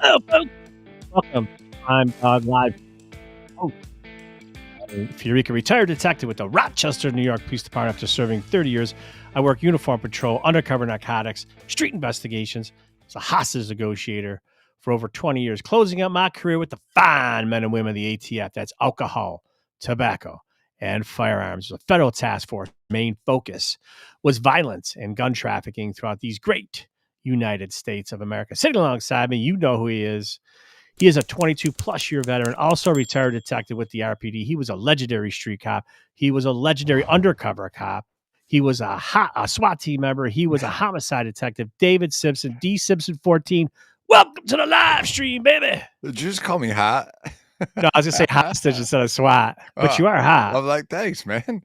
Hello, folks. Welcome. I'm Dawg Live. Oh, Furica, retired detective with the Rochester, New York Police Department after serving 30 years. I work uniform patrol, undercover narcotics, street investigations. As a hostage negotiator for over 20 years, closing out my career with the fine men and women of the ATF. That's alcohol, tobacco, and firearms. The federal task force main focus was violence and gun trafficking throughout these great United States of America. Sitting alongside me, you know who he is. He is a 22-plus year veteran, also a retired detective with the RPD. He was a legendary street cop. He was a legendary undercover cop. He was a SWAT team member. He was a homicide detective. David Simpson, D Simpson 14. Welcome to the live stream, baby. Did you just call me hot? No, I was gonna say hostage instead of SWAT, but you are hot. I'm like, thanks, man.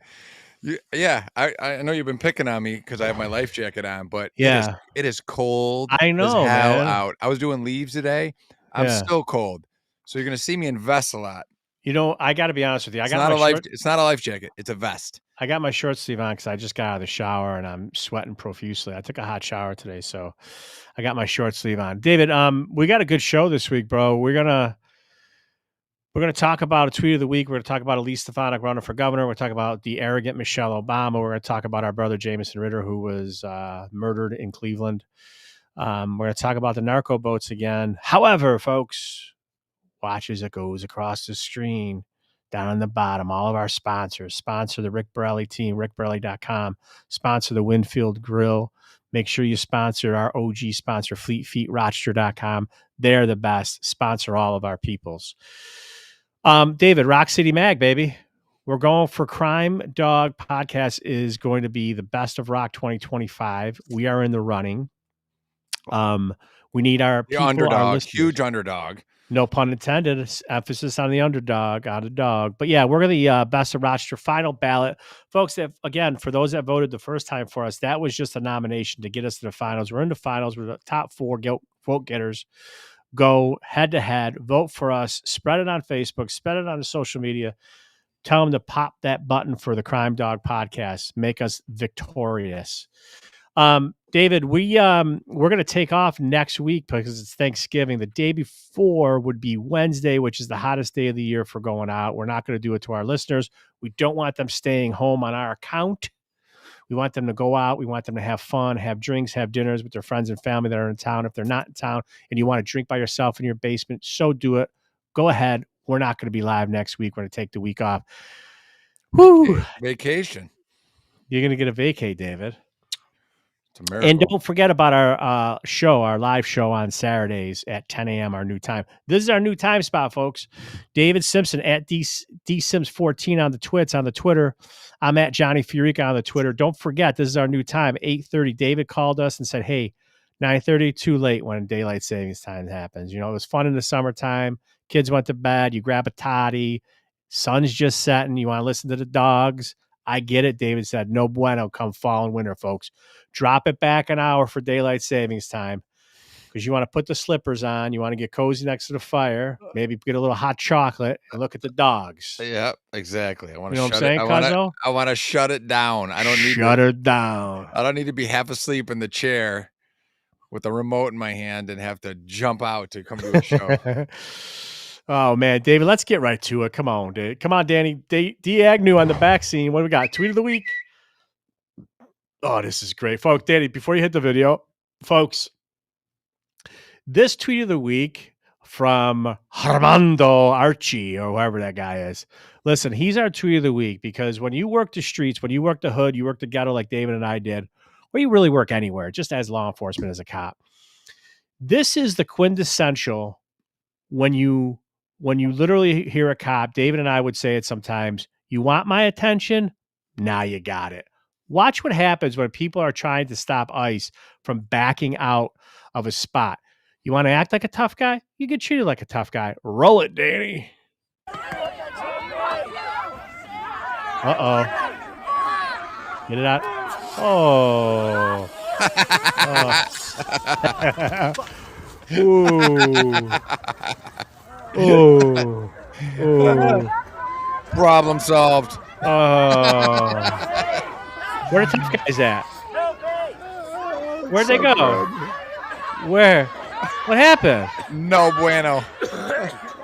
I know you've been picking on me because I have my life jacket on, but Yeah, it is cold. I know, as hell man. out. I was doing leaves today. I'm still cold, so you're gonna see me in vest a lot. You know, I got to be honest with you. It's not a life jacket. It's a vest. I got my short sleeve on because I just got out of the shower and I'm sweating profusely. I took a hot shower today, so I got my short sleeve on. David, we got a good show this week, bro. We're gonna talk about a tweet of the week. We're gonna talk about Elise Stefanik running for governor. We're talking about the arrogant Michelle Obama. We're gonna talk about our brother Jameson Ritter, who was murdered in Cleveland. We're gonna talk about the narco boats again. However, folks, watch as it goes across the screen. Down on the bottom, all of our sponsors. Sponsor the Rick Borelli team, rickborelli.com. Sponsor the Winfield Grill. Make sure you sponsor our OG sponsor, Fleet Feet, Rochester.com. They're the best. Sponsor all of our peoples. David, Rock City Mag, baby. We're going for Crime Dawg podcast is going to be the best of Rock 2025. We are in the running. We need our people, underdog, huge underdog. No pun intended. Emphasis on the underdog, on the dog. But yeah, we're going to the best of Rochester final ballot. Folks, again, for those that voted the first time for us, that was just a nomination to get us to the finals. We're in the finals. We're the top 4 vote getters. Go head to head, vote for us, spread it on Facebook, spread it on the social media. Tell them to pop that button for the Crime Dawg podcast. Make us victorious. David, we're going to take off next week because it's Thanksgiving. The day before would be Wednesday, which is the hottest day of the year for going out. We're not going to do it to our listeners. We don't want them staying home on our account. We want them to go out. We want them to have fun, have drinks, have dinners with their friends and family that are in town. If they're not in town and you want to drink by yourself in your basement, so do it. Go ahead. We're not going to be live next week. We're going to take the week off. Woo! Vacation. You're going to get a vacay, David. And don't forget about our live show on Saturdays at 10 a.m., our new time. This is our new time spot, folks. David Simpson at DSims14 on the Twitter. I'm at Johnny Furica on the Twitter. Don't forget, this is our new time, 8:30. David called us and said, hey, 9:30, too late when daylight savings time happens. You know, it was fun in the summertime. Kids went to bed. You grab a toddy. Sun's just setting. You want to listen to the dogs. I get it. David said, no bueno come fall and winter, folks. Drop it back an hour for daylight savings time because you want to put the slippers on. You want to get cozy next to the fire, maybe get a little hot chocolate and look at the dogs. Yeah, exactly. I want to shut it. I want to shut it down. I don't need shut it down. I don't need to be half asleep in the chair with the remote in my hand and have to jump out to come to a show. Oh, man, David, let's get right to it. Come on, Dave. Come on, Danny. D. Agnew on the back scene. What do we got? Tweet of the week. Oh, this is great. Folks, Danny, before you hit the video, folks, this tweet of the week from Armando Archie or whoever that guy is. Listen, he's our tweet of the week because when you work the streets, when you work the hood, you work the ghetto like David and I did, or you really work anywhere, just as law enforcement, as a cop. This is the quintessential when you literally hear a cop. David and I would say it sometimes. You want my attention? Now you got it. Watch what happens when people are trying to stop ICE from backing out of a spot. You want to act like a tough guy? You get treated like a tough guy. Roll it, Danny. Uh-oh. Get it out. Oh. Ooh. Ooh. Problem solved. Where are the tough guys at? Where'd they go? Where? What happened? No bueno.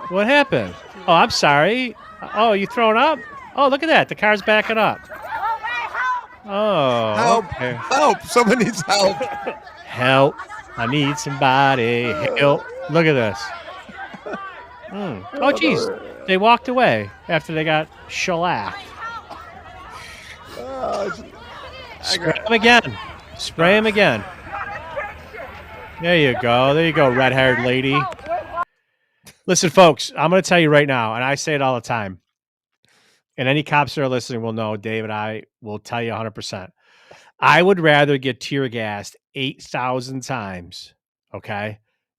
What happened? Oh, I'm sorry. Oh, you throwing up? Oh, look at that. The car's backing up. Oh, Help! okay. Help! Someone needs help. Help. I need somebody. Help. Look at this. Oh, geez. They walked away after they got shellacked. Spray him again. Spray him again. There you go. There you go, red-haired lady. Listen, folks, I'm going to tell you right now, and I say it all the time, and any cops that are listening will know, Dave and I will tell you 100%. I would rather get tear gassed 8,000 times, okay,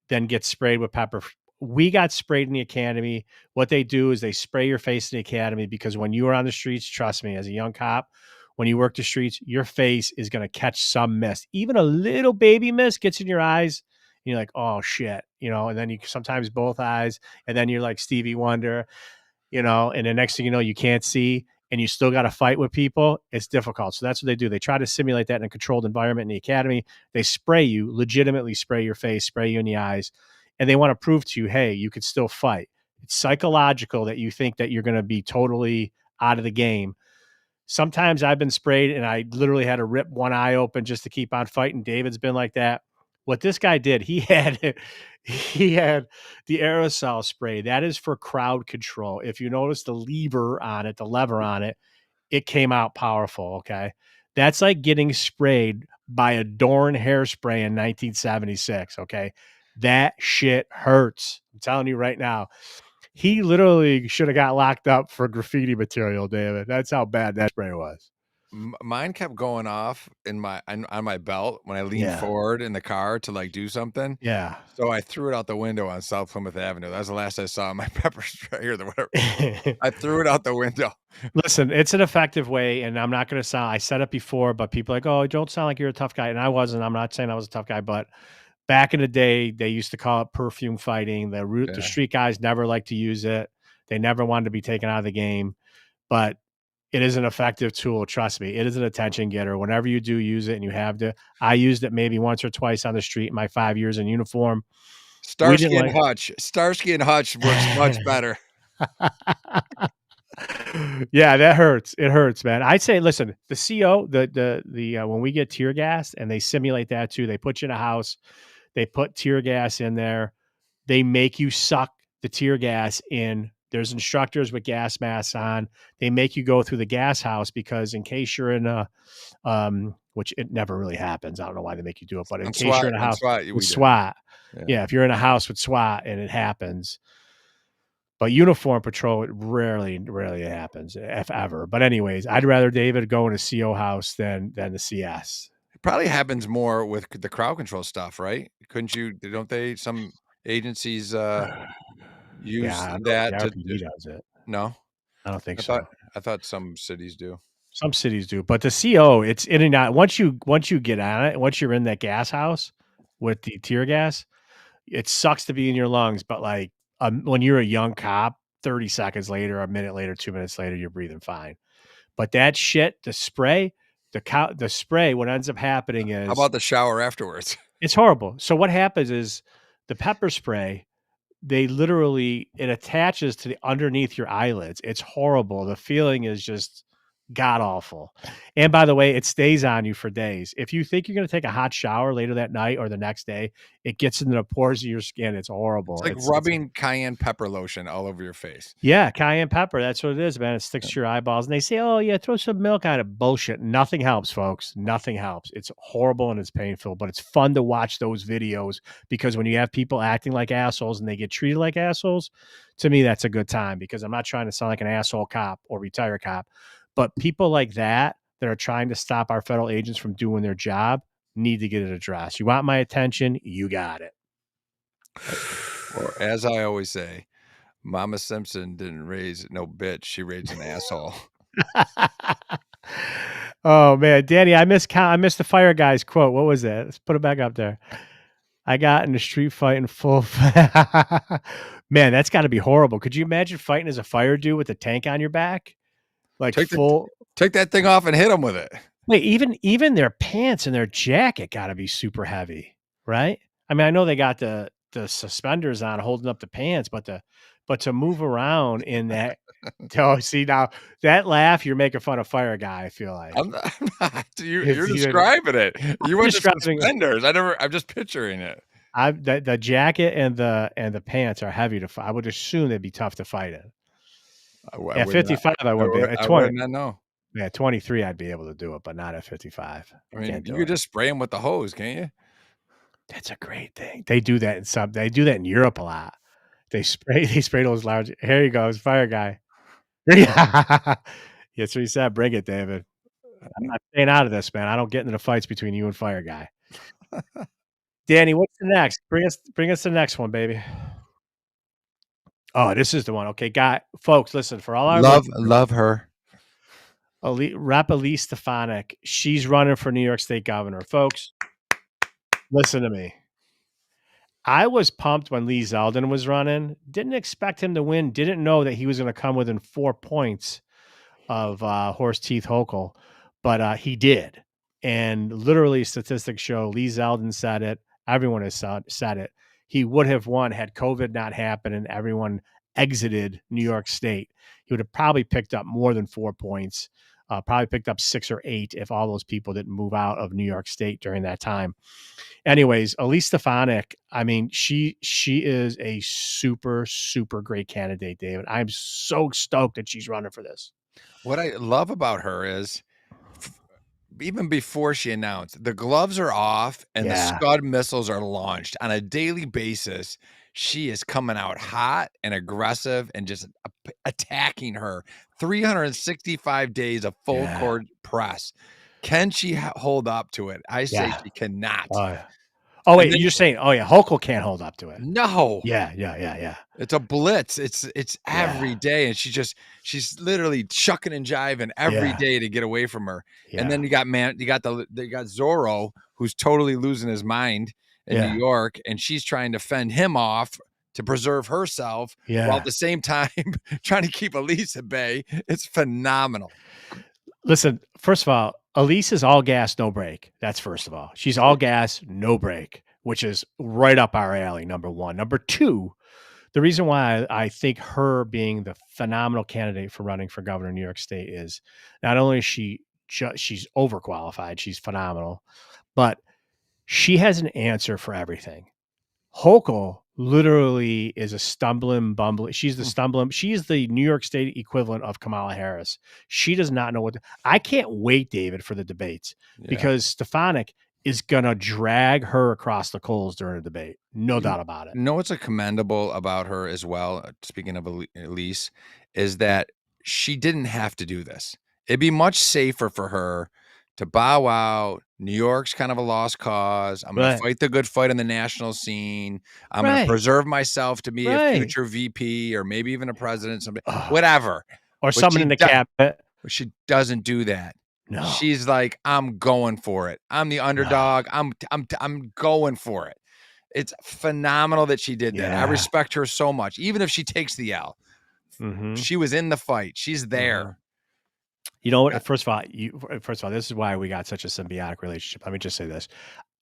than get sprayed with pepper. We got sprayed in the academy. What they do is they spray your face in the academy because when you are on the streets, trust me, as a young cop, when you work the streets, your face is going to catch some mist. Even a little baby mist gets in your eyes. And you're like, oh, shit, and then you sometimes both eyes. And then you're like Stevie Wonder, and the next thing you know, you can't see and you still got to fight with people. It's difficult. So that's what they do. They try to simulate that in a controlled environment in the academy. They spray you, legitimately spray your face, spray you in the eyes, and they want to prove to you, hey, you could still fight. It's psychological that you think that you're going to be totally out of the game. Sometimes I've been sprayed and I literally had to rip one eye open just to keep on fighting. David's been like that. What this guy did, he had the aerosol spray. That is for crowd control. If you notice the lever on it, it came out powerful. Okay. That's like getting sprayed by a Dorn hairspray in 1976. Okay. That shit hurts. I'm telling you right now. He literally should have got locked up for graffiti material, David. That's how bad that spray was. Mine kept going off on my belt when I leaned Yeah. forward in the car to like do something. Yeah. So I threw it out the window on South Plymouth Avenue. That was the last I saw my pepper spray or the whatever. I threw it out the window. Listen, it's an effective way, and I'm not going to sound. I said it before, but people are like, oh, don't sound like you're a tough guy, and I wasn't. I'm not saying I was a tough guy, but back in the day, they used to call it perfume fighting. The Yeah. street guys never liked to use it. They never wanted to be taken out of the game, but it is an effective tool. Trust me, it is an attention getter. Whenever you do use it, and you have to, I used it maybe once or twice on the street in my 5 years in uniform. We didn't Starsky and like. Hutch. Starsky and Hutch works much better. Yeah, that hurts. It hurts, man. I'd say, listen, the CO, the when we get tear gas and they simulate that too, they put you in a house, they put tear gas in there, they make you suck the tear gas in. There's instructors with gas masks on. They make you go through the gas house because in case you're in a, which it never really happens. I don't know why they make you do it, but in case you're in a house with we did. SWAT, Yeah. yeah, if you're in a house with SWAT and it happens. But uniform patrol, it rarely happens, if ever. But anyways, I'd rather David go in a CO house than the CS. It probably happens more with the crowd control stuff, right? Don't they, some agencies use Yeah, I don't know if that the to RPD does it. no? I don't think I so. thought I thought some cities do. Some cities do, but the CO, it's in and out. Once you get on it, once you're in that gas house with the tear gas, it sucks to be in your lungs. But like when you're a young cop, 30 seconds later, a minute later, 2 minutes later, you're breathing fine. But that shit, the spray, the spray, what ends up happening How is about the shower afterwards? it's horrible. So what happens is the pepper spray, they literally, it attaches to the underneath your eyelids. It's horrible. The feeling is just god awful. And by the way, it stays on you for days. If you think you're going to take a hot shower later that night or the next day, it gets into the pores of your skin. It's horrible. It's like rubbing cayenne pepper lotion all over your face. Yeah, cayenne pepper. That's what it is, man. It sticks to your eyeballs. And they say, oh, yeah, throw some milk on it. Bullshit. Nothing helps, folks. Nothing helps. It's horrible and it's painful, but it's fun to watch those videos because when you have people acting like assholes and they get treated like assholes, to me, that's a good time because I'm not trying to sound like an asshole cop or retired cop. But people like that are trying to stop our federal agents from doing their job need to get it addressed. You want my attention? You got it. Or as I always say, Mama Simpson didn't raise no bitch, she raised an asshole. Oh man, Danny, I missed the fire guy's quote. What was that? Let's put it back up there. I got in a street fight in full. Man, that's got to be horrible. Could you imagine fighting as a fire dude with a tank on your back, like Take full? Take that thing off and hit them with it. Wait, even their pants and their jacket got to be super heavy, right? I mean, I know they got the suspenders on holding up the pants, but to move around in that oh, see now that laugh, you're making fun of Fire Guy, I feel like. I'm not. You're It's even describing it. You I'm went to describing suspenders. I'm just picturing it. the jacket and the pants are heavy to fight. I would assume they'd be tough to fight in. I At would not 55, I wouldn't be. At I 20 would not know. yeah, 23, I'd be able to do it, but not at 55. I mean, Can't you do could it. just spray them with the hose, can't you? That's a great thing. They do that in Europe a lot. They spray those large here he goes, Fire Guy. That's what he said. Bring it, David. I'm not staying out of this, man. I don't get into the fights between you and Fire Guy. Danny, what's the next? Bring us the next one, baby. Oh, this is the one. Okay, folks, listen, for all our listeners, Love her. Rep Elise Stefanik, she's running for New York State governor. Folks, listen to me. I was pumped when Lee Zeldin was running. Didn't expect him to win. Didn't know that he was going to come within 4 points of Horse Teeth Hochul, but he did. And literally, statistics show Lee Zeldin said it. Everyone has said it. He would have won had COVID not happened and everyone exited New York State. He would have probably picked up more than 4 points, probably picked up 6 or 8 if all those people didn't move out of New York State during that time. Anyways, Elise Stefanik, I mean, she is a super, super great candidate, David. I'm so stoked that she's running for this. What I love about her is even before she announced, the gloves are off and the Yeah. Scud missiles are launched on a daily basis. She is coming out hot and aggressive and just attacking her. 365 days of full Yeah. court press. Can she hold up to it? I say Yeah. she cannot. Oh, yeah. Oh, And wait, then you're saying, oh, yeah, Hochul can't hold up to it. no. Yeah. It's a blitz. It's every Yeah. day, and she's literally chucking and jiving every Yeah. day to get away from her. And Yeah. then you got Zorro, who's totally losing his mind in New Yeah. York, and she's trying to fend him off to preserve herself while at Yeah. the same time trying to keep Elise at bay. It's phenomenal. Listen, first of all, Elise is all gas, no brake. That's first of all. She's all gas, no brake, which is right up our alley, number one. Number two, the reason why I think her being the phenomenal candidate for running for governor of New York State is not only is she's overqualified, she's phenomenal, but she has an answer for everything. Hochul literally is a stumbling, bumbling. She's the New York State equivalent of Kamala Harris. She does not know I can't wait, David, for the debates Yeah. because Stefanik is going to drag her across the coals during the debate. No doubt about it. You know what's a commendable about her as well, speaking of Elise, is that she didn't have to do this. It'd be much safer for her to bow out. New York's kind of a lost cause. I'm going to Right. fight the good fight on the national scene. I'm going to Right. preserve myself to be a Right. future VP or maybe even a president, somebody, Ugh. whatever. Or But someone in the cabinet. she doesn't do that. No. She's like, I'm going for it. I'm the underdog. I'm going for it. It's phenomenal that she did that. I Yeah. respect her so much. Even if she takes the L, Mhm. she was in the fight. She's there. Mhm. You know what? First of all, this is why we got such a symbiotic relationship. Let me just say this.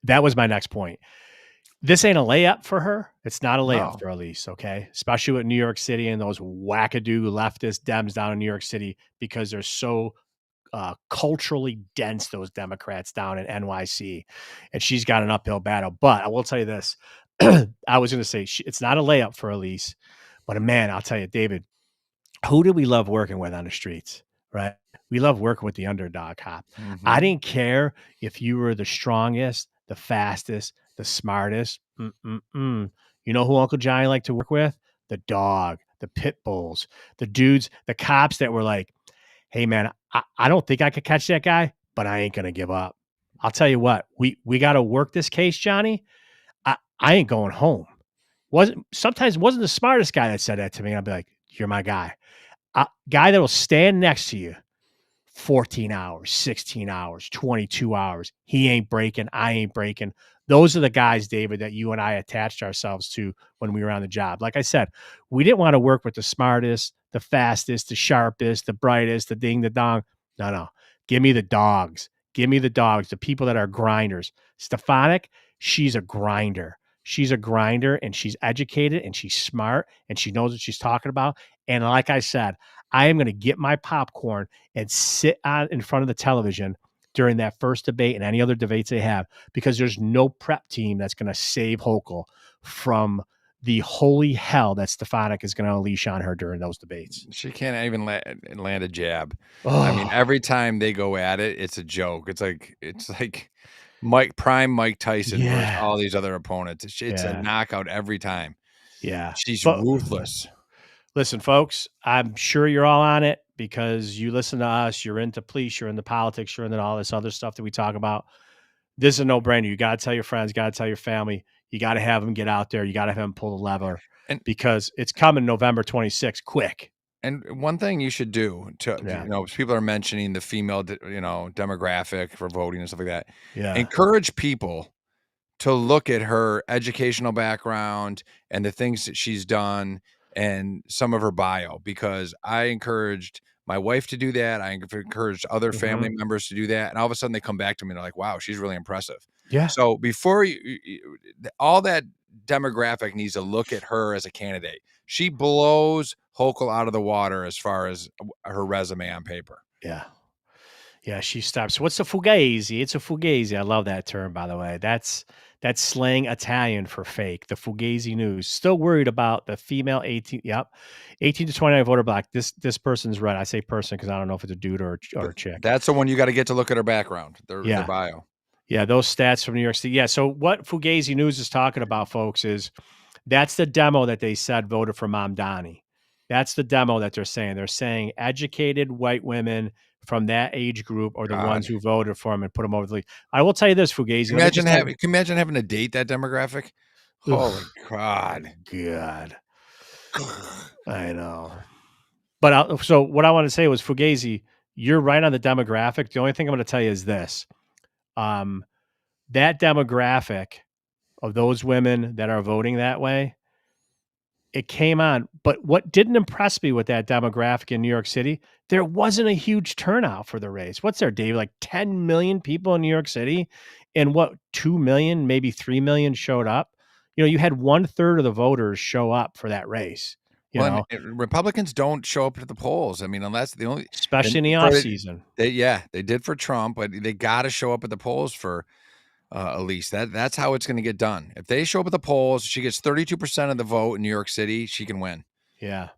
That was my next point. This ain't a layup for her. It's not a layup No. for Elise, okay? Especially with New York City and those wackadoo leftist Dems down in New York City because they're so culturally dense, those Democrats down in NYC. And she's got an uphill battle. But I will tell you this. I was going to say it's not a layup for Elise. But man, I'll tell you, David, who do we love working with on the streets, right? We love working with the underdog cop. I didn't care if you were the strongest, the fastest, the smartest. You know who Uncle Johnny liked to work with? The dog, the pit bulls, the dudes, the cops that were like, hey, man, I don't think I could catch that guy, but I ain't going to give up. I'll tell you what, we got to work this case, Johnny. I ain't going home. Sometimes wasn't the smartest guy that said that to me. I'd be like, you're my guy. A guy that'll stand next to you 14 hours, 16 hours, 22 hours. He ain't breaking. I ain't breaking. Those are the guys, David, that you and I attached ourselves to when we were on the job. Like I said, we didn't want to work with the smartest, the fastest, the sharpest, the brightest, the ding, the dong. No. Give me the dogs. Give me the dogs, the people that are grinders. Stefanik, she's a grinder. She's a grinder, and she's educated, and she's smart, and she knows what she's talking about. And like I said, I am going to get my popcorn and sit on in front of the television during that first debate and any other debates they have, because there's no prep team that's going to save Hochul from the holy hell that Stefanik is going to unleash on her during those debates. She can't even land a jab. I mean, Oh, every time they go at it, it's a joke. It's like Mike Tyson versus yeah, all these other opponents. It's a yeah, knockout every time. yeah. She's But ruthless. listen, folks, I'm sure you're all on it because you listen to us. You're into police, you're into politics, you're into all this other stuff that we talk about. This is a no-brainer. You got to tell your friends, got to tell your family. You got to have them get out there. You got to have them pull the lever And because it's coming November 26th. Quick. and one thing you should do to, Yeah. people are mentioning the female, demographic for voting and stuff like that. Yeah. Encourage people to look at her educational background and the things that she's done and some of her bio, because I encouraged my wife to do that. I encouraged other family Mhm. members to do that. And all of a sudden they come back to me and they're like, wow, she's really impressive. Yeah. So before all that demographic needs to look at her as a candidate. She blows Hochul out of the water as far as her resume on paper. Yeah. Yeah, she stops. What's a fugazi? It's a fugazi. I love that term, by the way. That's slang Italian for fake. The fugazi news. Still worried about the female 18. Yep, 18 to 29 voter block. This person's right. I say person because I don't know if it's a dude or a chick. That's the one you got to get to look at her background, their Yeah, bio. yeah. Those stats from New York City. Yeah. So what fugazi news is talking about, folks, is that's the demo that they said voted for Mamdani. That's the demo that they're saying. They're saying educated white women from that age group are the God. ones who voted for him and put him over the league. I will tell you this, Fugazi. Can Let me you just tell you. can you imagine having to date that demographic? Holy Ugh, God. God, I know. But so what I want to say was, Fugazi, you're right on the demographic. The only thing I'm going to tell you is this: um, that demographic of those women that are voting that way, it came on. But what didn't impress me with that demographic in New York City, there wasn't a huge turnout for the race. What's there, Dave? Like 10 million people in New York City, and what, 2 million, maybe 3 million showed up. You had 1/3 of the voters show up for that race, Well, and Republicans don't show up at the polls. I mean, unless the only especially in the for off season. they did for Trump, but they got to show up at the polls for Elise. That's how it's going to get done. If they show up at the polls, she gets 32% of the vote in New York City, she can win. Yeah.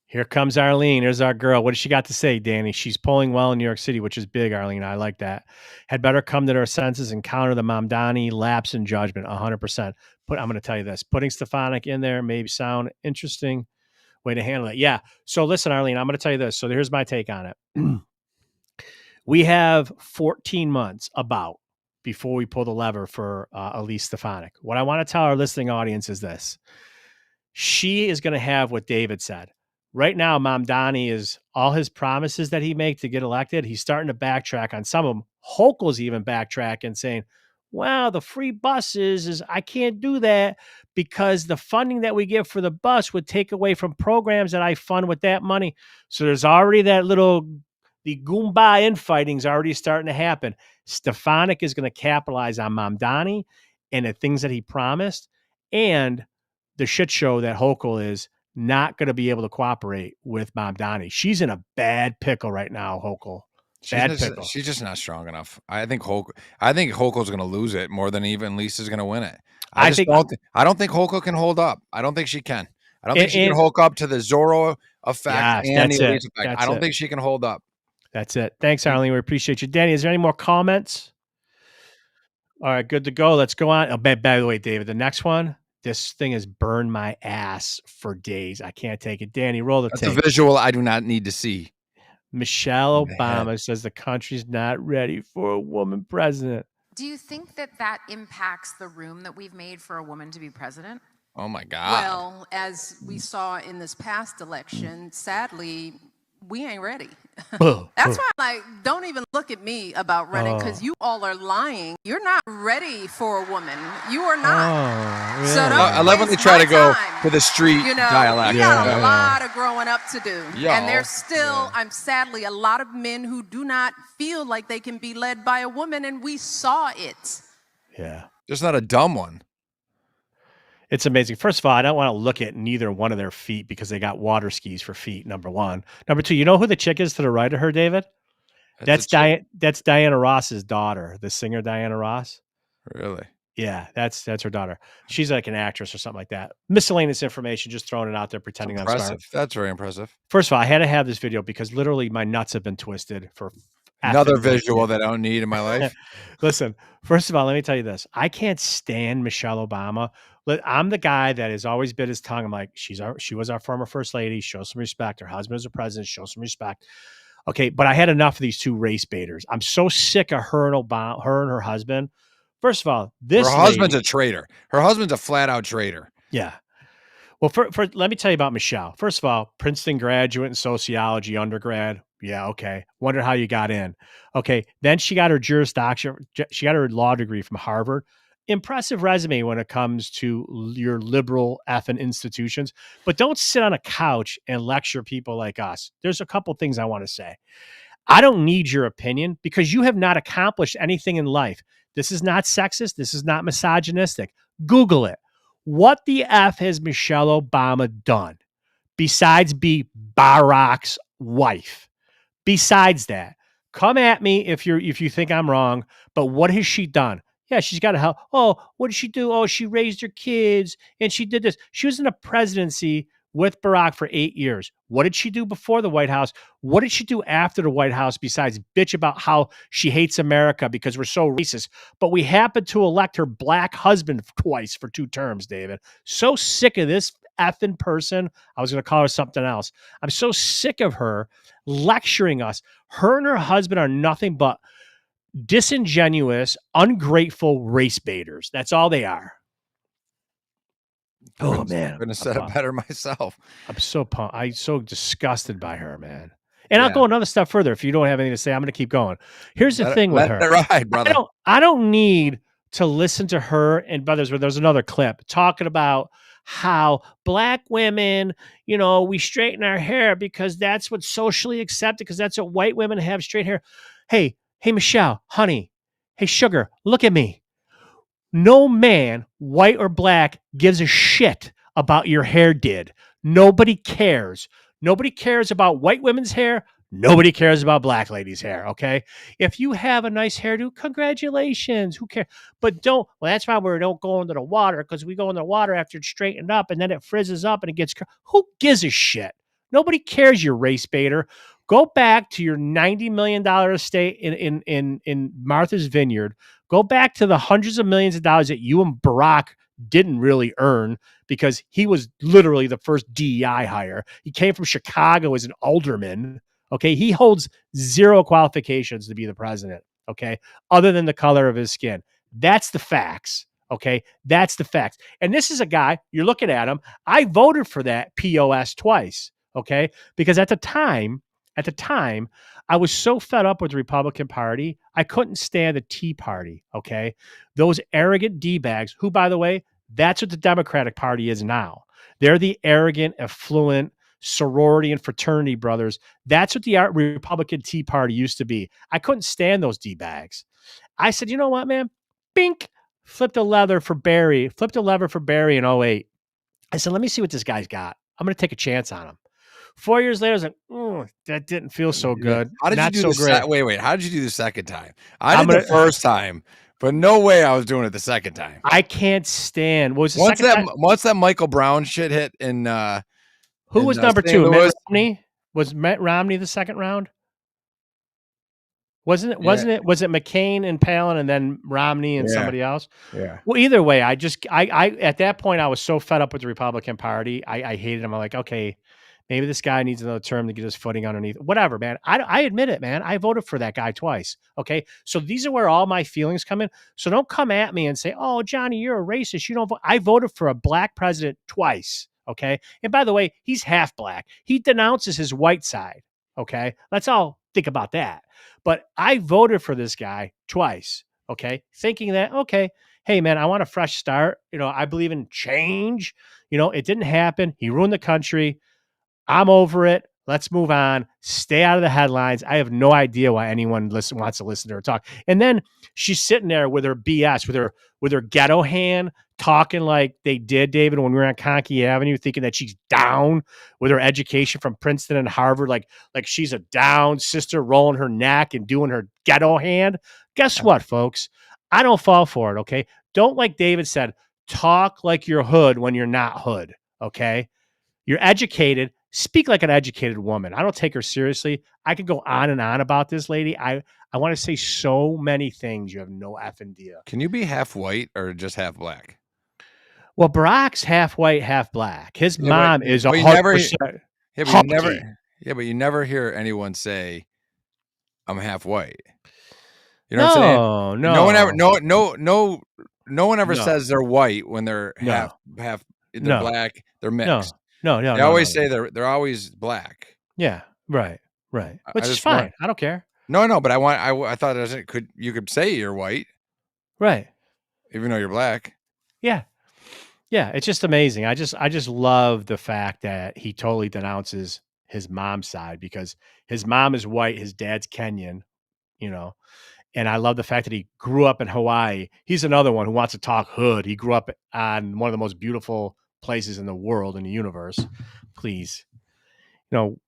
Here comes Arlene. There's our girl. What does she got to say, Danny? She's polling well in New York City, which is big, Arlene. I like that. Had better come to their senses and counter the Mamdani lapse in judgment, 100%. I'm going to tell you this. Putting Stefanik in there may sound interesting way to handle it. Yeah. So listen, Arlene, I'm going to tell you this. So here's my take on it. We have 14 months about before we pull the lever for Elise Stefanik. What I want to tell our listening audience is this. She is going to have what David said. Right now, Mamdani is all his promises that he made to get elected. He's starting to backtrack on some of them. Hochul's even backtracking, saying, well, the free buses is I can't do that because the funding that we give for the bus would take away from programs that I fund with that money. So there's already the Goomba infighting's already starting to happen. Stefanik is going to capitalize on Mamdani and the things that he promised, and the shit show that Hochul is not going to be able to cooperate with Mamdani. She's in a bad pickle right now, Hochul. Bad pickle. She's just not strong enough. I think Hochul's going to lose it more than even Lisa's going to win it. I think, I don't think Hochul can hold up. I don't think she can. I don't think she can and hold up to the Zorro effect yes, and the that's Elise it. effect. I That's don't it. think she can hold up. That's it. Thanks, Arlene. We appreciate you. Danny, is there any more comments? All right, good to go. Let's go on. Oh, by the way, David, the next one, this thing has burned my ass for days. I can't take it. Danny, roll the That's a tape. visual I do not need to see. Michelle My head. Obama says the country's not ready for a woman president. Do you think that impacts the room that we've made for a woman to be president? Oh my God. Well, as we saw in this past election, sadly, we ain't ready. That's why I'm like, don't even look at me about running because you all are lying. You're not ready for a woman. You are not. Oh, So really? don't I love when they waste try my to go time. to the street dialect. We got Yeah. a lot of growing up to do. Yeah. And there's still, I'm sadly, a lot of men who do not feel like they can be led by a woman, and we saw it. Yeah. Just not a dumb one. It's amazing. First of all, I don't want to look at neither one of their feet because they got water skis for feet, number one. Number two, you know who the chick is to the right of her, David? That's a chick. That's Diana Ross's daughter, the singer Diana Ross. Really? Yeah, that's her daughter. She's like an actress or something like that. Miscellaneous information, just throwing it out there, pretending I'm smart. Impressive. That's very impressive. First of all, I had to have this video because literally my nuts have been twisted for Another effing visual that I don't need in my life. Listen, first of all, let me tell you this. I can't stand Michelle Obama. I'm the guy that has always bit his tongue. I'm like, she was our former first lady. Show some respect. Her husband is a president. Show some respect. Okay, but I had enough of these two race baiters. I'm so sick of her and Obama, her and her husband. First of all, her husband's a traitor. Her husband's a flat out traitor. Yeah. Well, let me tell you about Michelle. First of all, Princeton graduate in sociology, undergrad. Yeah, okay. Wonder how you got in. Okay, then she got her Juris Doctor. She got her law degree from Harvard. Impressive resume when it comes to your liberal effing institutions. But don't sit on a couch and lecture people like us. There's a couple things I want to say. I don't need your opinion because you have not accomplished anything in life. This is not sexist. This is not misogynistic. Google it. What the F has Michelle Obama done besides be Barack's wife? Besides that, come at me if you think I'm wrong, but what has she done? Yeah, she's got to help. Oh, what did she do? Oh, she raised her kids and she did this. She was in a presidency with Barack for 8 years. What did she do before the White House? What did she do after the White House besides bitch about how she hates America because we're so racist? But we happened to elect her black husband twice for 2 terms, David. So sick of this effing person. I was going to call her something else. I'm so sick of her lecturing us. Her and her husband are nothing but disingenuous, ungrateful race baiters. That's all they are. Oh man, I'm gonna set it better myself. I'm so pumped. I'm so disgusted by her, man. And I'll go another step further. If you don't have anything to say, I'm going to keep going. Here's the thing with her. Let it ride, brother. I don't need to listen to her and brothers. There's another clip talking about how black women, we straighten our hair because that's what's socially accepted, because that's what white women have, straight hair. Hey, Michelle, honey. Hey, sugar, look at me. No man, white or black, gives a shit about your hair did. Nobody cares. Nobody cares about white women's hair. Nobody cares about black ladies' hair, okay? If you have a nice hairdo, congratulations. Who cares? But that's why we don't go into the water, because we go in the water after it's straightened up and then it frizzes up and it gets... Who gives a shit? Nobody cares, you race baiter. Go back to your $90 million estate in Martha's Vineyard. Go back to the hundreds of millions of dollars that you and Barack didn't really earn, because he was literally the first DEI hire. He came from Chicago as an alderman. Okay. He holds 0 qualifications to be the president. Okay. Other than the color of his skin. That's the facts. Okay. That's the facts. And this is a guy, you're looking at him. I voted for that POS twice. Okay. Because at the time, I was so fed up with the Republican Party, I couldn't stand the Tea Party, okay? Those arrogant D-bags, who, by the way, that's what the Democratic Party is now. They're the arrogant, affluent sorority and fraternity brothers. That's what the Republican Tea Party used to be. I couldn't stand those D-bags. I said, you know what, man? Bink! Flipped a lever for Barry in 08. I said, let me see what this guy's got. I'm going to take a chance on him. 4 years later, I was like, that didn't feel so good. How did Not you do so great. Wait. How did you do the second time? I did the first time, but no way I was doing it the second time. I can't stand. What was the once second time? Once that Michael Brown shit hit in who was number 2? Mitt Romney? Was Mitt Romney the second round? Wasn't it? Was it McCain and Palin and then Romney and somebody else? Yeah. Well, either way, I at that point I was so fed up with the Republican Party. I hated him. I'm like, okay, maybe this guy needs another term to get his footing underneath. Whatever, man. I admit it, man. I voted for that guy twice. Okay. So these are where all my feelings come in. So don't come at me and say, oh, Johnny, you're a racist. You don't vote. I voted for a black president twice. Okay. And by the way, he's half black. He denounces his white side. Okay. Let's all think about that. But I voted for this guy twice. Okay. Thinking that, okay, hey, man, I want a fresh start. I believe in change. It didn't happen. He ruined the country. I'm over it. Let's move on. Stay out of the headlines. I have no idea why anyone wants to listen to her talk. And then she's sitting there with her BS, with her ghetto hand, talking like they did, David, when we were on Conkey Avenue, thinking that she's down with her education from Princeton and Harvard, like she's a down sister rolling her neck and doing her ghetto hand. Guess what, folks? I don't fall for it, okay? Don't, like David said, talk like you're hood when you're not hood, okay? You're educated. Speak like an educated woman. I don't take her seriously. I could go on and on about this lady. I want to say so many things. You have no effing idea. Can you be half white or just half black? Well, Barack's half white, half black. His mom is 100%. But you never hear anyone say, "I'm half white." You know what I'm saying? No. No one ever says they're white when they're half. They're black. They're mixed. No. They always say they're always black. Yeah. Right. Which is fine. I don't care. No. But I thought you could say you're white, right? Even though you're black. Yeah. It's just amazing. I just love the fact that he totally denounces his mom's side because his mom is white, his dad's Kenyan, and I love the fact that he grew up in Hawaii. He's another one who wants to talk hood. He grew up on one of the most beautiful places in the world, in the universe. Please.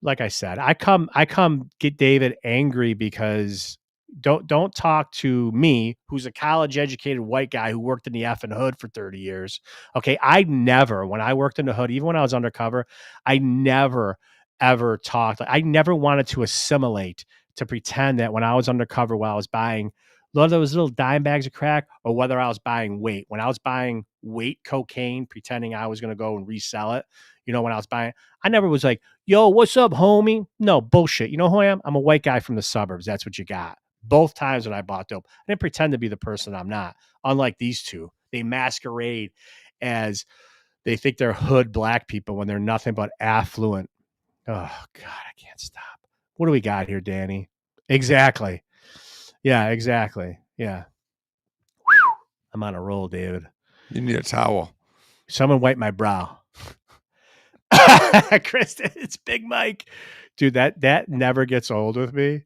Like I said, I come get David angry because don't talk to me, who's a college educated white guy who worked in the effing hood for 30 years. Okay. When I worked in the hood, even when I was undercover, I never, ever talked. I never wanted to assimilate, to pretend that when I was undercover, while I was buying those little dime bags of crack, or whether I was buying weight. When I was buying weight cocaine, pretending I was going to go and resell it, when I was buying, I never was like, yo, what's up, homie? No, bullshit. You know who I am? I'm a white guy from the suburbs. That's what you got. Both times when I bought dope, I didn't pretend to be the person I'm not. Unlike these two, they masquerade as they think they're hood black people when they're nothing but affluent. Oh, God, I can't stop. What do we got here, Danny? Exactly. Yeah, exactly. Yeah. Whew. I'm on a roll, David. You need a towel. Someone wipe my brow. Kristen, it's Big Mike. Dude, that never gets old with me.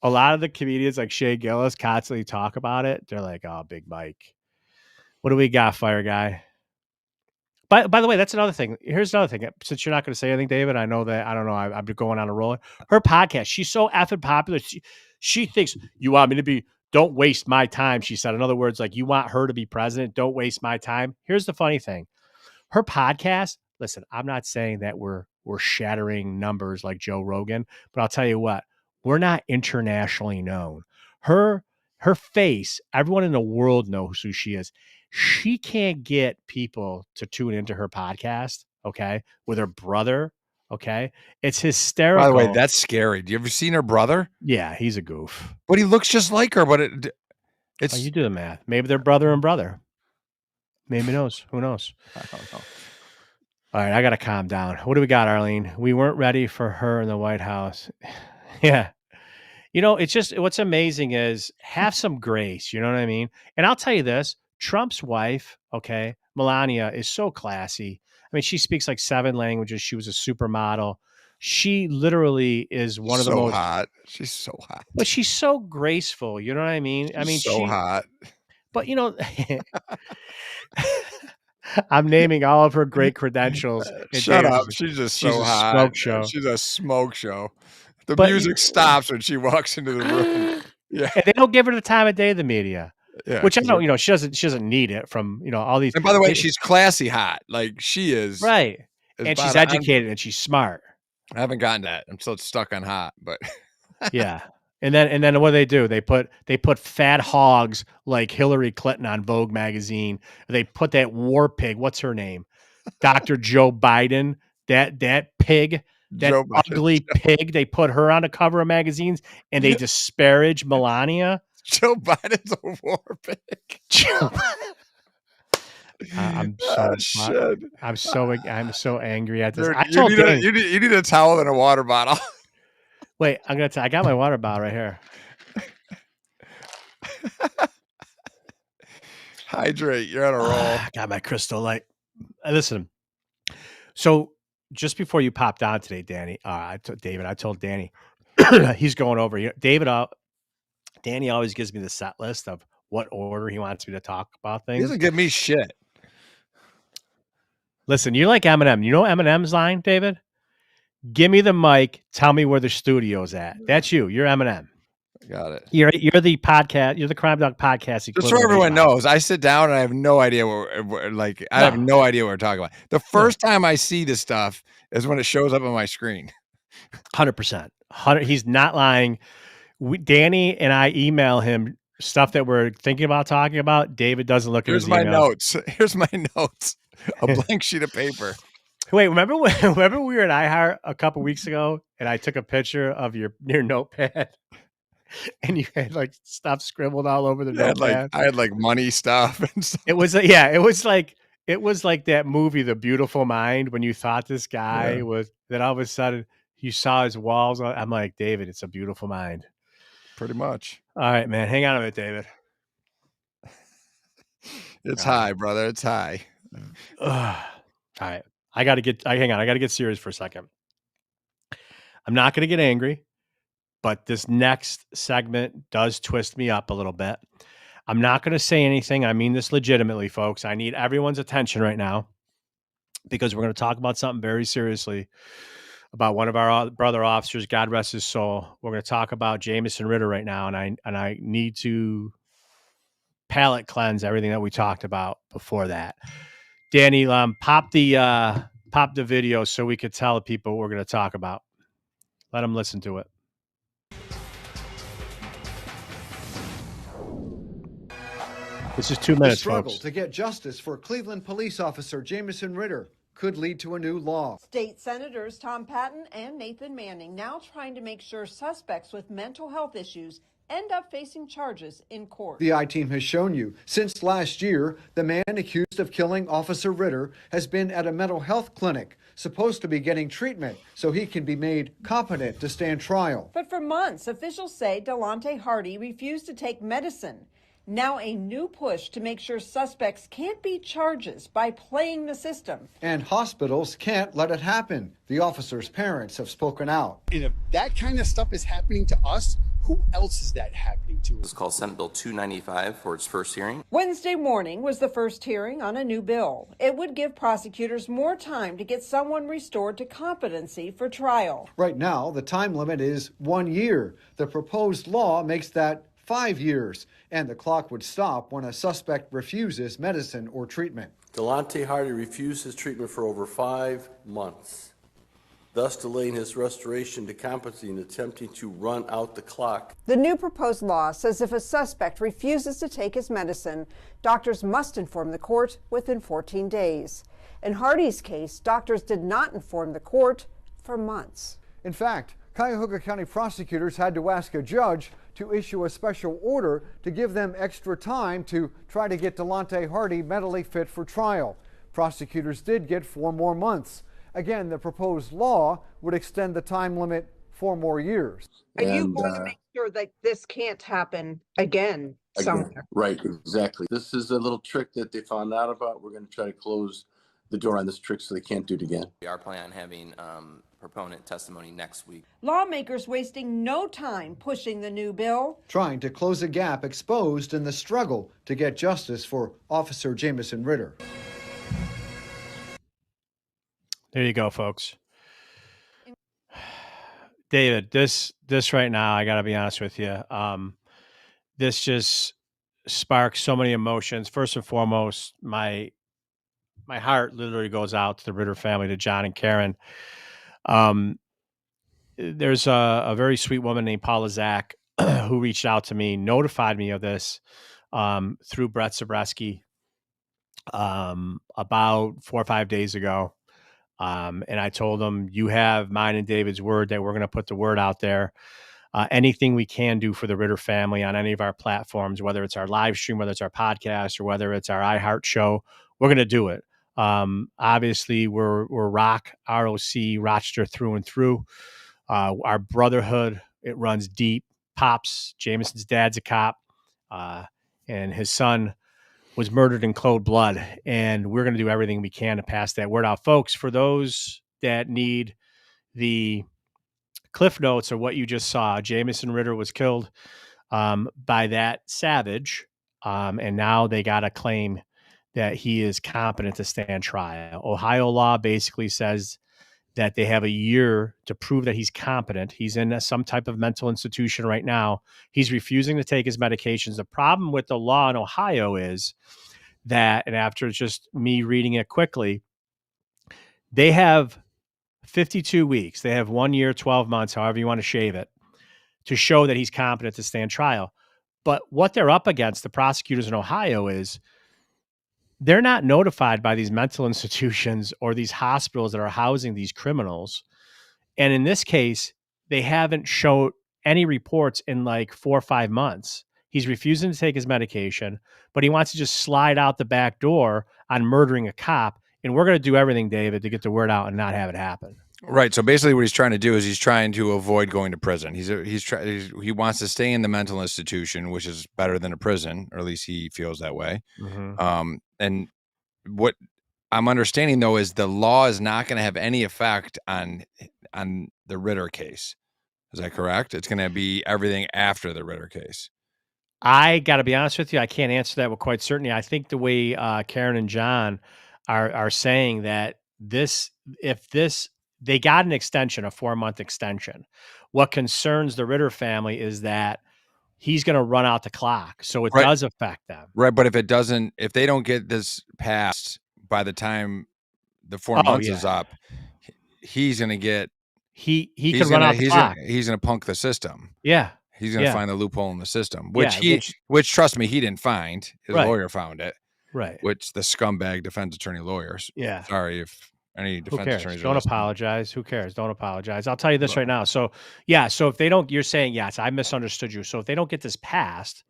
A lot of the comedians like Shea Gillis constantly talk about it. They're like, oh, Big Mike. What do we got, Fire Guy? By the way, that's another thing. Here's another thing. Since you're not going to say anything, David, I know that, I don't know, I've been going on a roll. Her podcast, she's so effing popular. She thinks, you want me to be, don't waste my time, she said. In other words, like, you want her to be president, don't waste my time. Here's the funny thing. Her podcast, listen, I'm not saying that we're shattering numbers like Joe Rogan, but I'll tell you what, we're not internationally known. Her face, everyone in the world knows who she is. She can't get people to tune into her podcast, okay, with her brother, okay? It's hysterical. By the way, that's scary. Do you ever seen her brother? Yeah, he's a goof. But he looks just like her, but it's... Oh, you do the math. Maybe they're brother and brother. Maybe knows. Who knows? I don't know. All right, I got to calm down. What do we got, Arlene? We weren't ready for her in the White House. Yeah. It's just, what's amazing is have some grace. You know what I mean? And I'll tell you this, Trump's wife, okay, Melania, is so classy. I mean, she speaks like 7 languages. She was a supermodel. She literally is one of the most hot. She's so hot. But she's so graceful. You know what I mean? She's so hot. But I'm naming all of her great credentials. Shut up. She's just so hot. Smoke show. She's a smoke show. The music stops when she walks into the room. Yeah. And they don't give her the time of day, the media. Yeah, which I don't, she doesn't need it from, all these. And by the way, she's classy hot. Like she is. Right. And she's educated and she's smart. I haven't gotten that. I'm still stuck on hot, but yeah. And then what do? They put fat hogs like Hillary Clinton on Vogue magazine. They put that war pig. What's her name? Dr. Joe Biden. That pig. That ugly pig. They put her on the cover of magazines and they disparage Melania. Joe Biden's a war pig. I'm so angry at this. Dude, you need a towel and a water bottle. Wait, I got my water bottle right here. Hydrate. You're on a roll. I got my Crystal Light. Listen. So just before you popped on today, Danny, David, I told Danny he's going over here. Danny always gives me the set list of what order he wants me to talk about He things. doesn't give me shit. Listen, you're like Eminem. You know Eminem's line, David? Give me the mic. Tell me where the studio's at. That's you. You're Eminem. Got it. You're the podcast. You're the Crime Dog podcast. Just so everyone knows, I sit down and I have no idea I have no idea what we're talking about. The first time I see this stuff is when it shows up on my screen. 100%. He's not lying. Danny and I email him stuff that we're thinking about talking about. David doesn't look at his emails. Here's my notes. A blank sheet of paper. Wait, remember we were at iHeart a couple weeks ago and I took a picture of your notepad and you had like stuff scribbled all over the notepad? I had like money stuff and stuff. It was like that movie, The Beautiful Mind, when you thought this guy was, then all of a sudden you saw his walls. I'm like, David, it's a beautiful mind. Pretty much. All right, man. Hang on a minute, David. It's high, brother. It's high. All right. I got to get serious for a second. I'm not going to get angry, but this next segment does twist me up a little bit. I'm not going to say anything. I mean this legitimately, folks. I need everyone's attention right now because we're going to talk about something very seriously about one of our brother officers, God rest his soul. We're going to talk about Jameson Ritter right now, and I need to palate cleanse everything that we talked about before that. Danny, pop the video so we could tell the people what we're going to talk about. Let them listen to it. This is 2 minutes, the struggle folks. To get justice for Cleveland police officer Jameson Ritter could lead to a new law. State Senators Tom Patton and Nathan Manning now trying to make sure suspects with mental health issues end up facing charges in court. The I-Team has shown you, since last year, the man accused of killing Officer Ritter has been at a mental health clinic, supposed to be getting treatment so he can be made competent to stand trial. But for months, officials say Delonte Hardy refused to take medicine. Now a new push to make sure suspects can't beat charges by playing the system. And hospitals can't let it happen. The officer's parents have spoken out. And if that kind of stuff is happening to us, who else is that happening to? It's called Senate Bill 295 for its first hearing. Wednesday morning was the first hearing on a new bill. It would give prosecutors more time to get someone restored to competency for trial. Right now, the time limit is 1 year. The proposed law makes that 5 years, and the clock would stop when a suspect refuses medicine or treatment. Delonte Hardy refused his treatment for over 5 months, thus delaying his restoration to competency and attempting to run out the clock. The new proposed law says if a suspect refuses to take his medicine, doctors must inform the court within 14 days. In Hardy's case, doctors did not inform the court for months. In fact, Cuyahoga County prosecutors had to ask a judge to issue a special order to give them extra time to try to get Delonte Hardy mentally fit for trial. Prosecutors did get 4 more months. Again, the proposed law would extend the time limit 4 more years. Are you going to make sure that this can't happen again somewhere? Right, exactly. This is a little trick that they found out about. We're going to try to close the door on this trick so they can't do it again. We are planning on having proponent testimony next week. Lawmakers wasting no time pushing the new bill. Trying to close a gap exposed in the struggle to get justice for Officer Jameson Ritter. There you go, folks. David, this right now, I got to be honest with you. This just sparks so many emotions. First and foremost, my heart literally goes out to the Ritter family, to John and Karen. There's a very sweet woman named Paula Zach who reached out to me, notified me of this through Brett Zabreski about 4 or 5 days ago. And I told him, you have mine and David's word that we're going to put the word out there. Anything we can do for the Ritter family on any of our platforms, whether it's our live stream, whether it's our podcast, or whether it's our iHeart show, we're going to do it. Obviously, we're ROC, Rochester through and through. Our brotherhood, it runs deep. Pops, Jameson's dad's a cop, and his son was murdered in cold blood. And we're going to do everything we can to pass that word out. Folks, for those that need the cliff notes or what you just saw, Jameson Ritter was killed by that savage, and now they got to claim that he is competent to stand trial. Ohio law basically says that they have a year to prove that he's competent. He's in some type of mental institution right now. He's refusing to take his medications. The problem with the law in Ohio is that, and after just me reading it quickly, they have 52 weeks. They have 1 year, 12 months, however you want to shave it, to show that he's competent to stand trial. But what they're up against, the prosecutors in Ohio, is they're not notified by these mental institutions or these hospitals that are housing these criminals. And in this case, they haven't showed any reports in like 4 or 5 months. He's refusing to take his medication, but he wants to just slide out the back door on murdering a cop. And we're going to do everything, David, to get the word out and not have it happen. Right. So basically, what he's trying to do is he's trying to avoid going to prison. He wants to stay in the mental institution, which is better than a prison, or at least he feels that way. Mm-hmm. And what I'm understanding, though, is the law is not going to have any effect on the Ritter case. Is that correct? It's going to be everything after the Ritter case. I got to be honest with you, I can't answer that with quite certainty. I think the way Karen and John are saying that they got an extension, a 4-month extension. What concerns the Ritter family is that he's going to run out the clock, so it does affect them. Right, but if they don't get this passed by the time the 4 months is up, he's going to get he can run out the clock. He's going to punk the system. Yeah. He's going to find the loophole in the system, which trust me, he didn't find. His lawyer found it. Right. Which the scumbag defense attorney lawyers. Yeah. Sorry if any defense attorneys don't apologize. Who cares? Don't apologize. I'll tell you this right now. So if they don't, you're saying, yes, I misunderstood you. So if they don't get this passed,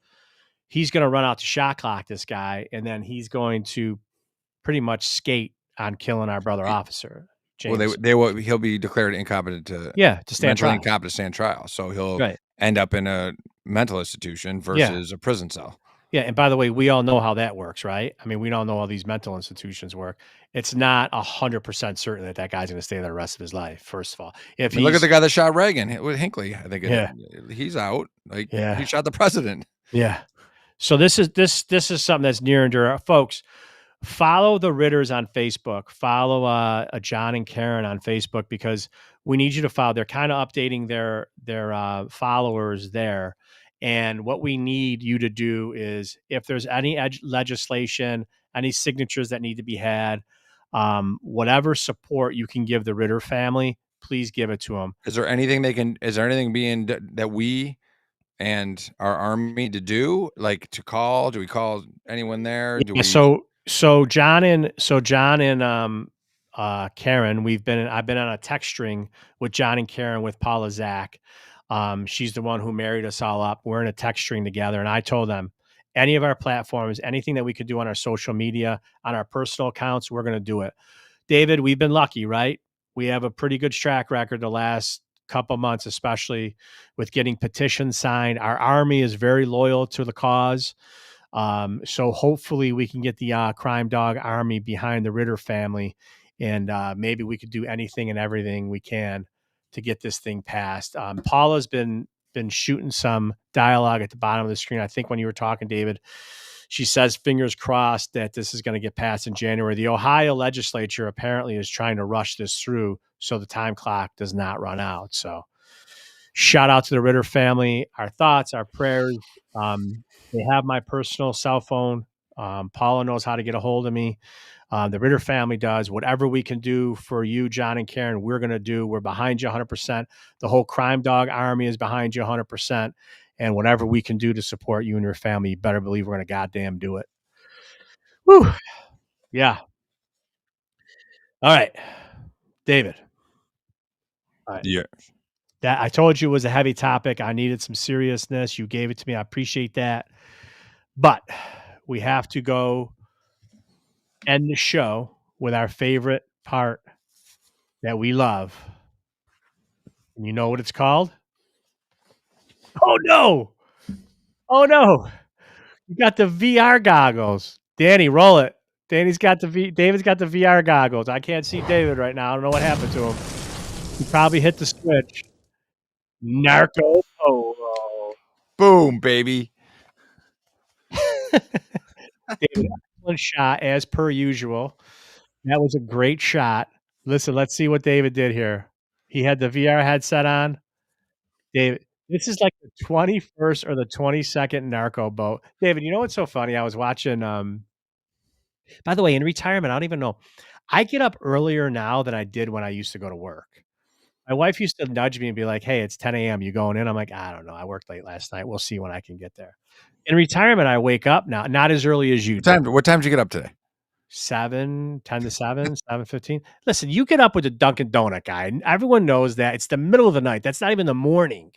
he's going to run out to shot clock this guy, and then he's going to pretty much skate on killing our brother officer. James. Well, he'll be declared incompetent to stand trial. Incompetent to stand trial. So he'll end up in a mental institution versus a prison cell. Yeah, and by the way, we all know how that works, right? I mean, we all know how these mental institutions work. It's not 100% certain that guy's going to stay there the rest of his life. First of all, look at the guy that shot Reagan with Hinckley. I think he's out. He shot the president. Yeah. So this is something that's near and dear, folks. Follow the Ritters on Facebook. Follow John and Karen on Facebook, because we need you to follow. They're kind of updating their followers there. And what we need you to do is, if there's any legislation, any signatures that need to be had, whatever support you can give the Ritter family, please give it to them. Is there anything being that we and our army to do, like to call? Do we call anyone there? So John and Karen, I've been on a text string with John and Karen with Paula Zach. She's the one who married us all up. We're in a text string together. And I told them, any of our platforms, anything that we could do on our social media, on our personal accounts, we're going to do it. David, we've been lucky, right? We have a pretty good track record the last couple months, especially with getting petitions signed. Our army is very loyal to the cause. So hopefully we can get the Crime Dog army behind the Ritter family, and maybe we could do anything and everything we can to get this thing passed. Paula's been shooting some dialogue at the bottom of the screen. I think when you were talking, David, she says, fingers crossed that this is going to get passed in January. The Ohio legislature apparently is trying to rush this through so the time clock does not run out. So shout out to the Ritter family. Our thoughts, our prayers. They have my personal cell phone. Paula knows how to get a hold of me. The Ritter family does. Whatever we can do for you, John and Karen, we're going to do. We're behind you 100%. The whole Crime Dog army is behind you 100%. And whatever we can do to support you and your family, you better believe we're going to goddamn do it. Whew. Yeah. All right. David. All right. Yeah. That I told you was a heavy topic. I needed some seriousness. You gave it to me. I appreciate that. But we have to go end the show with our favorite part that we love. And you know what it's called? Oh, no. Oh, no. You got the VR goggles. Danny, roll it. David's got the VR goggles. I can't see David right now. I don't know what happened to him. He probably hit the switch. Narco Polo. Boom, baby. David, excellent shot as per usual. That was a great shot. Listen, let's see what David did here. He had the VR headset on. David, this is like the 21st or the 22nd narco boat. David, you know what's so funny? I was watching by the way, in retirement, I don't even know. I get up earlier now than I did when I used to go to work. My wife used to nudge me and be like, "Hey, it's 10 a.m. You going in?" I'm like, "I don't know. I worked late last night. We'll see when I can get there." In retirement, I wake up now, not as early as you do. What time did you get up today? 7, 10 to 7, 7:15. Listen, you get up with the Dunkin' Donut guy, and everyone knows that it's the middle of the night. That's not even the morning.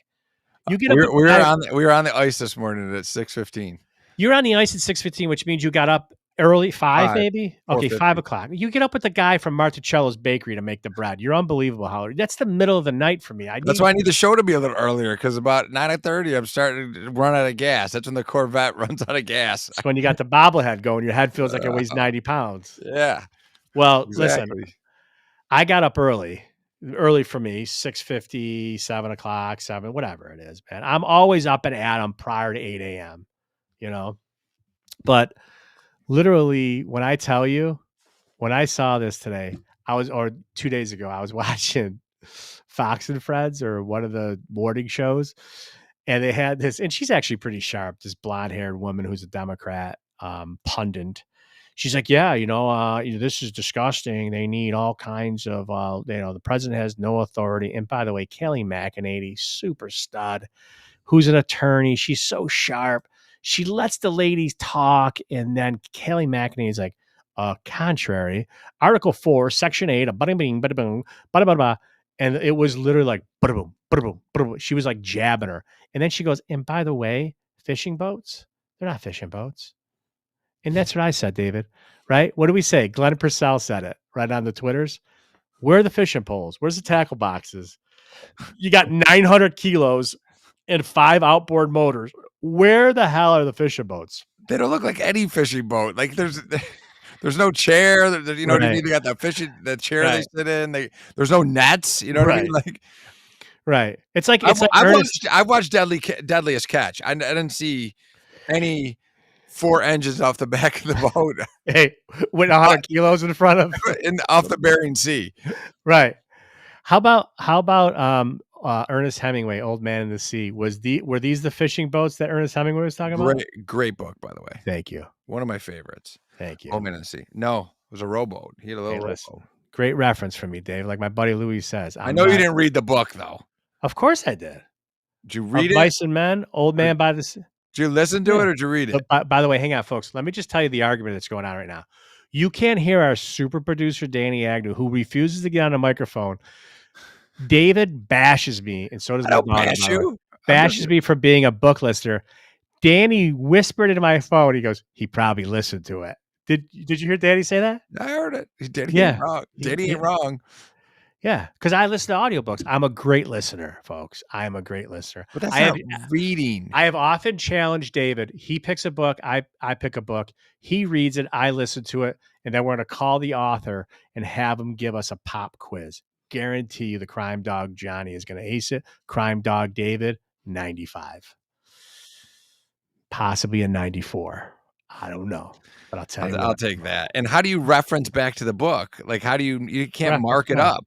You get up. We were on the ice this morning at 6:15. You're on the ice at 6:15, which means you got up early, 5 maybe? Okay, 4:50. 5 o'clock. You get up with the guy from Marticello's Bakery to make the bread. You're unbelievable, Howard. That's the middle of the night for me. That's why I need the show to be a little earlier, because about 9:30, I'm starting to run out of gas. That's when the Corvette runs out of gas. It's when you got the bobblehead going. Your head feels like it weighs 90 pounds. Yeah. Well, Exactly. listen, I got up early. Early for me, 6:50, 7 o'clock, 7, whatever it is, man. I'm always up and at 'em prior to 8 a.m., you know? But literally, when I tell you, when I saw this today, or 2 days ago, I was watching Fox and Friends or one of the morning shows, and they had this, and she's actually pretty sharp, this blonde-haired woman who's a Democrat, pundit. She's like, yeah, this is disgusting. They need all kinds of, the president has no authority. And by the way, Kelly McEnany, super stud, who's an attorney. She's so sharp. She lets the ladies talk. And then Kelly McEnany is like, contrary, Article 4, Section 8, bada bing, bada boom, bada bada bada. And it was literally like, bada boom, bada boom, bada boom. She was like jabbing her. And then she goes, and by the way, fishing boats, they're not fishing boats. And that's what I said, David, right? What do we say? Glenn Purcell said it right on the Twitters. Where are the fishing poles? Where's the tackle boxes? You got 900 kilos and 5 outboard motors. Where the hell are the fishing boats? They don't look like any fishing boat. Like there's no chair. Right. You got the chair they sit in. There's no nets. You know what I mean? Like, right. It's like I watched Deadliest Catch. I didn't see any 4 engines off the back of the boat. Hey, with 100 kilos in front of off the Bering Sea. Right. How about Ernest Hemingway, Old Man in the Sea? Were these the fishing boats that Ernest Hemingway was talking about? Great book, by the way. Thank you. One of my favorites. Thank you. Old Man in the Sea. No, it was a rowboat. He had a little rowboat. Great reference for me, Dave. Like my buddy Louis says. I know you didn't read the book, though. Of course I did. Did you read it? Mice and Men, Old Man by the Sea. Did you listen to it or did you read it? By the way, hang on, folks. Let me just tell you the argument that's going on right now. You can't hear our super producer, Danny Agnew, who refuses to get on a microphone. David bashes me, and so does my daughter. Bashes me for being a book listener. Danny whispered into my phone. He goes, he probably listened to it. Did you hear Danny say that? I heard it. Danny ain't wrong. Danny ain't wrong. Yeah, because I listen to audiobooks. I'm a great listener, folks. I am a great listener. But that's not reading. I have often challenged David. He picks a book. I pick a book. He reads it. I listen to it. And then we're going to call the author and have him give us a pop quiz. Guarantee you the crime dog Johnny is going to ace it. Crime dog David, 95. Possibly a 94. I don't know. But I'll tell you. I'll take that. And how do you reference back to the book? Like, how do you can't mark it up?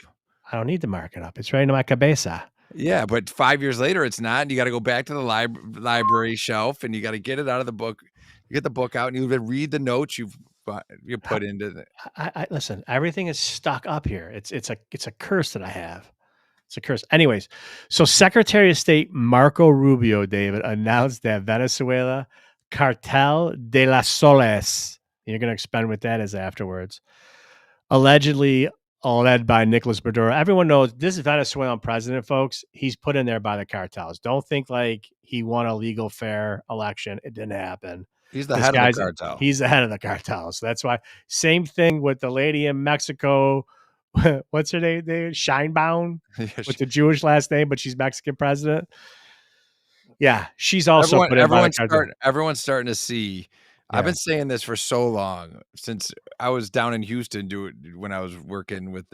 I don't need to mark it up. It's right in my cabeza. Yeah, but 5 years later, it's not. And you got to go back to the library shelf, and you got to get it out of the book. You get the book out, and you read the notes you put into it. I listen. Everything is stuck up here. It's a curse that I have. It's a curse. Anyways, so Secretary of State Marco Rubio, David, announced that Venezuela Cartel de las Soles. You're going to explain what that is afterwards. Allegedly led by Nicolas Maduro. Everyone knows this Venezuelan president, folks. He's put in there by the cartels. Don't think like he won a legal, fair election. It didn't happen. He's the head of the cartel. He's the head of the cartel. So that's why. Same thing with the lady in Mexico. What's her name? Scheinbaum with the Jewish last name, but she's Mexican president. Yeah, she's also everyone's starting to see I've been saying this for so long, since I was down in Houston when I was working with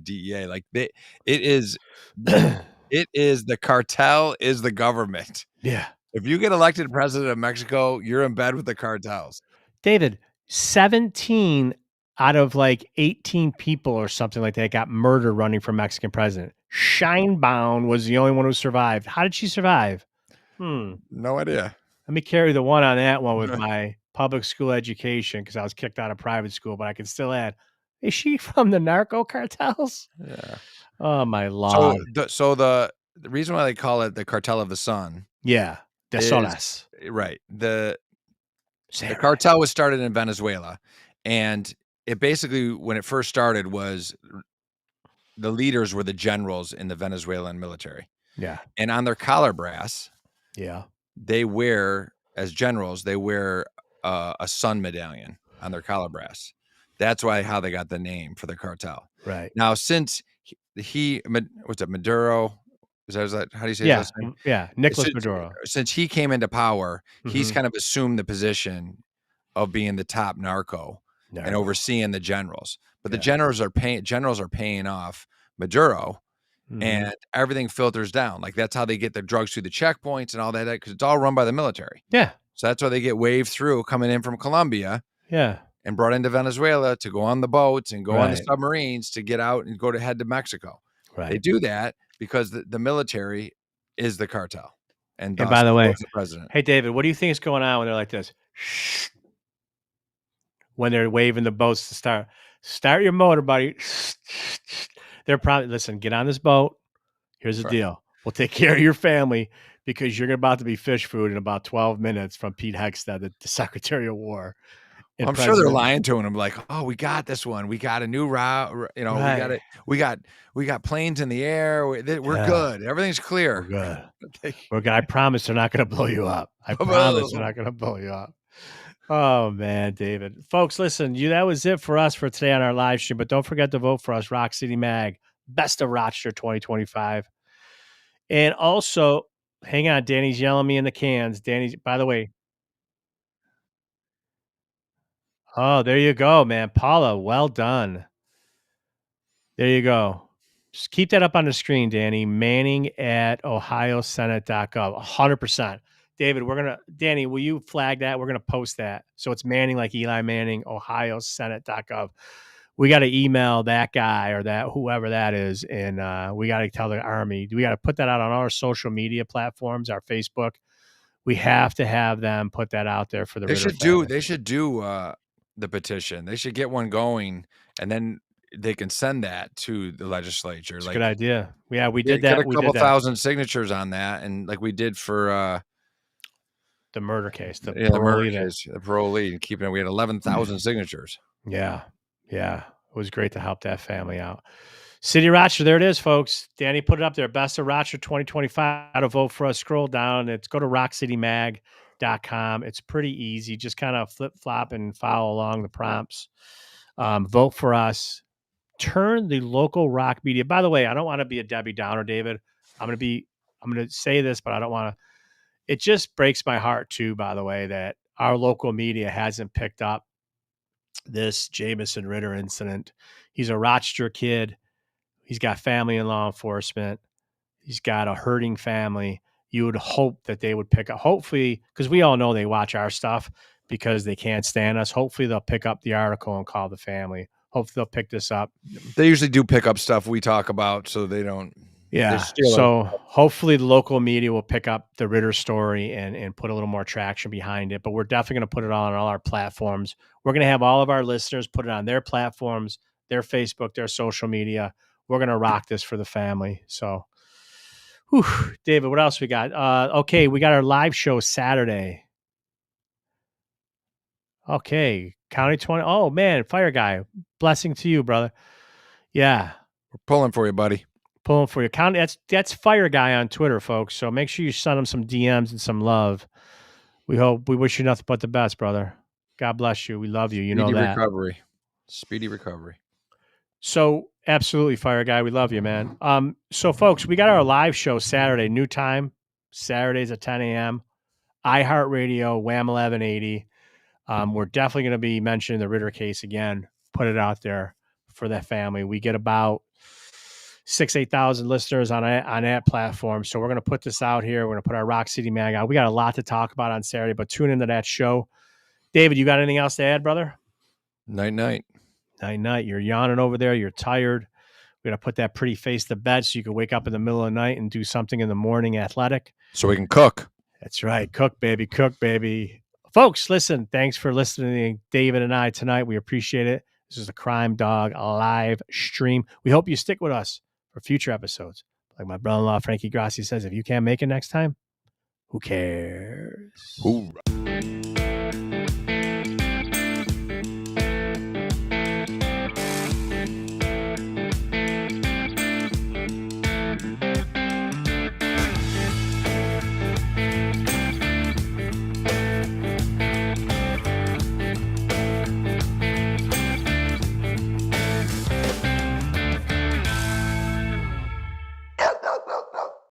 DEA. Like it is the cartel is the government. Yeah. If you get elected president of Mexico, you're in bed with the cartels. David, 17 out of like 18 people or something like that got murdered running for Mexican president. Shinebound was the only one who survived. How did she survive? No idea. Let me carry the one on that one with my public school education because I was kicked out of private school, but I can still add, is she from the narco cartels? Yeah. Oh, my Lord. So the reason why they call it the cartel of the sun. Yeah. De Solas. Right. The cartel was started in Venezuela, and it basically, when it first started, was the leaders were the generals in the Venezuelan military. Yeah. And on their collar brass, they wear, as generals, they wear a sun medallion on their collar brass. That's how they got the name for the cartel. Right. Now, since what's it, Maduro? Is that how do you say his last name? Yeah, Nicolas Maduro. Since he came into power, he's kind of assumed the position of being the top narco and overseeing the generals. But the generals are paying off Maduro, and everything filters down. Like that's how they get the drugs through the checkpoints and all that, because it's all run by the military. Yeah. So that's why they get waved through coming in from Colombia. Yeah. And brought into Venezuela to go on the boats and go on the submarines to get out and head to Mexico. Right. They do that because the military is the cartel. And by the way, the president. Hey, David, what do you think is going on when they're like this? Shh. When they're waving the boats to start your motor, buddy. They're probably, listen, get on this boat. Here's the deal. We'll take care of your family because you're about to be fish food in about 12 minutes from Pete Hegseth, the Secretary of War. I'm sure they're lying to him. I'm like, oh, we got this one. We got a new route. You know, we got planes in the air. We're good. Everything's clear. We're good. We're good. I promise they're not going to blow you up. I promise they're not going to blow you up. Oh, man, David. Folks, listen, that was it for us for today on our live stream. But don't forget to vote for us, Rock City Mag, Best of Rochester 2025. And also, hang on, Danny's yelling me in the cans. Danny's, by the way. Oh, there you go, man. Paula, well done. There you go. Just keep that up on the screen, Danny. Manning at ohiosenate.gov. 100%. David, Danny, will you flag that? We're going to post that. So it's Manning like Eli Manning, ohiosenate.gov. We got to email that guy or that whoever that is. And we got to tell the Army. We got to put that out on our social media platforms, our Facebook. We have to have them put that out there for the They should do the petition. They should get one going, and then they can send that to the legislature. It's a good idea. Yeah, we did that. Get a couple thousand signatures on that, and like we did for the murder case, the parolee, and keeping it. We had 11,000 signatures. Yeah. It was great to help that family out. City of Rochester, there it is, folks. Danny put it up there. Best of Rochester 2025. How to vote for us. Scroll down. Go to rockcitymag.com. It's pretty easy. Just kind of flip-flop and follow along the prompts. Vote for us. Turn the local rock media. By the way, I don't want to be a Debbie Downer, David. I'm going to say this, but I don't want to. It just breaks my heart, too, by the way, that our local media hasn't picked up this Jamison Ritter incident. He's a Rochester kid. He's got family in law enforcement. He's got a hurting family. You would hope that they would pick up, hopefully, because we all know they watch our stuff because they can't stand us. Hopefully they'll pick up the article and call the family. Hopefully they'll pick this up. They usually do pick up stuff we talk about, so they don't. Yeah. So hopefully the local media will pick up the Ritter story and put a little more traction behind it. But we're definitely going to put it on all our platforms. We're going to have all of our listeners put it on their platforms, their Facebook, their social media. We're going to rock this for the family. So, David, what else we got? Okay, we got our live show Saturday. Okay, County 20. Oh, man, Fire Guy. Blessing to you, brother. Yeah. We're pulling for you, buddy. Pulling for you. That's Fire Guy on Twitter, folks. So make sure you send him some DMs and some love. We wish you nothing but the best, brother. God bless you. We love you. You know that. Speedy recovery. So absolutely, Fire Guy. We love you, man. So folks, we got our live show Saturday, new time, Saturdays at 10 a.m. iHeartRadio, Wham 1180. We're definitely going to be mentioning the Ritter case again. Put it out there for that family. We get about 8,000 listeners on that platform. So we're going to put this out here. We're going to put our Rock City Mag out. We got a lot to talk about on Saturday, but tune into that show. David, you got anything else to add, brother? Night. You're yawning over there. You're tired. We're going to put that pretty face to bed so you can wake up in the middle of the night and do something in the morning athletic. So we can cook. That's right. Cook, baby. Cook, baby. Folks, listen, thanks for listening to David and I tonight. We appreciate it. This is the Crime Dog live stream. We hope you stick with us for future episodes. Like my brother-in-law, Frankie Grassi, says, if you can't make it next time, who cares? Hoorah.